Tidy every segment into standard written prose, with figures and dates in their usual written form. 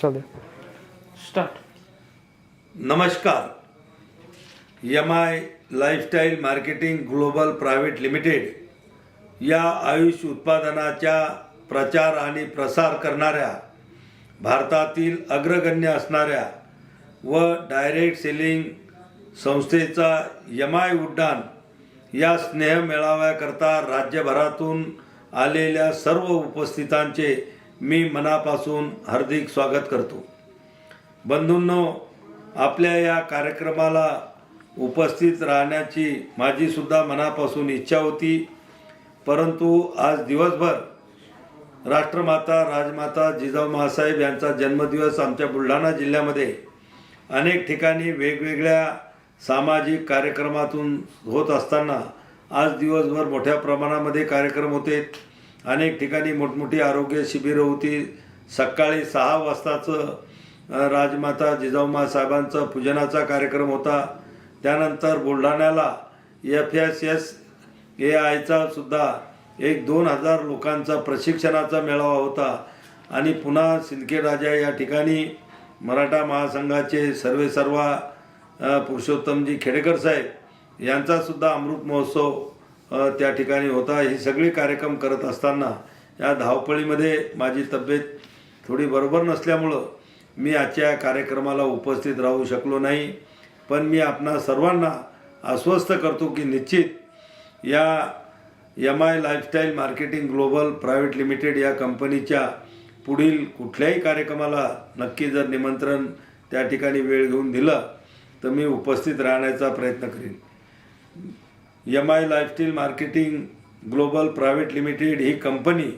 चालेल स्टार्ट. नमस्कार. MI lifestyle marketing global private limited या आयुष उत्पादनाच्या प्रचार आणि प्रसार करणाऱ्या भारतातील अग्रगण्य असणाऱ्या व डायरेक्ट सेलिंग संस्थेचा MI उड्डाण या स्नेह मेळाव्याकरता राज्यभरातून आलेल्या सर्व उपस्थितांचे मी मनापासून हार्दिक स्वागत करतो. बंधूंनो, आपल्या या कार्यक्रमाला उपस्थित राहण्याची माझी सुद्धा मनापासून इच्छा होती, परंतु आज दिवसभर राष्ट्रमाता राजमाता जिजाऊ माँसाहेब यांचा जन्मदिवस आमच्या बुलढाणा जिल्ह्यामध्ये अनेक ठिकाणी वेगवेगळ्या सामाजिक कार्यक्रमातून होत असताना आज दिवसभर मोठ्या प्रमाणामध्ये कार्यक्रम होते. अनेक ठिकाणी मोठमोठी आरोग्य शिबिरं होती. सकाळी 6 वाजताचं राजमाता जिजाऊ साहेबांचा पूजनाचा कार्यक्रम होता. त्यानंतर बुलढाण्याला FSSAIचा सुद्धा एक 2000 लोकांचा प्रशिक्षणाचा मेळावा होता. आणि पुन्हा सिंदखेडराजा या ठिकाणी मराठा महासंघाचे सर्वेसर्वा पुरुषोत्तमजी खेडेकर साहेब यांचा सुद्धा अमृत महोत्सव त्या ठिकाणी होता. ही सगळी कार्यक्रम करत असताना या धावपळीमध्ये माझी तब्येत थोडी बरोबर नसल्यामुळं मी आजच्या कार्यक्रमाला उपस्थित राहू शकलो नाही. पण मी आपणा सर्वांना आश्वस्त करतो की निश्चित या MI lifestyle marketing global private limited या कंपनीच्या पुढील कुठल्याही कार्यक्रमाला नक्की जर निमंत्रण त्या ठिकाणी वेळ घेऊन दिलं तर मी उपस्थित राहण्याचा प्रयत्न करीन. MI lifestyle marketing global private limited ही कंपनी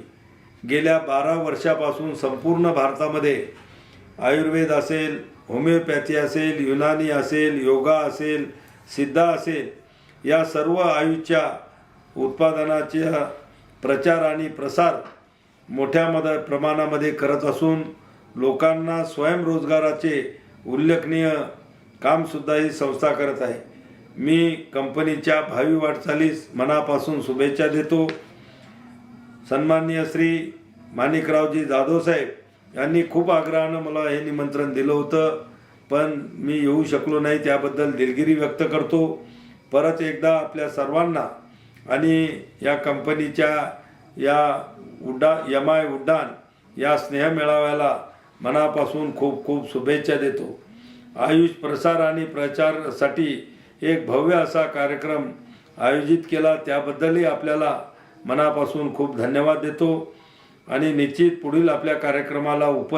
गेल्या 12 वर्षापासून संपूर्ण भारतामध्ये आयुर्वेद असेल, होमिओपॅथी असेल, युनानी असेल, योगा असेल, सिद्धा असेल, या सर्व आयुषच्या उत्पादनाचा प्रचार आणि प्रसार मोठ्या प्रमाणामध्ये करत असून लोकांना स्वयंरोजगाराचे उल्लेखनीय कामसुद्धा ही संस्था करत आहे. मी कंपनीच्या भावी वाटचालीस मनापासून शुभेच्छा देतो. सन्माननीय श्री माणिकरावजी जाधव साहेब यांनी खूप आग्रहानं मला हे निमंत्रण दिलं होतं, पण मी येऊ शकलो नाही. त्याबद्दल दिलगिरी व्यक्त करतो. परत एकदा आपल्या सर्वांना आणि या कंपनीच्या या MI उड्डाण या स्नेह मेळाव्याला मनापासून खूप खूप शुभेच्छा देतो. आयुष प्रसार आणि प्रचारासाठी एक भव्य असा कार्यक्रम आयोजित केला, त्याबद्दलही आपल्याला मनापासून खूप धन्यवाद देतो. आणि निश्चित पुढील आपल्या कार्यक्रमाला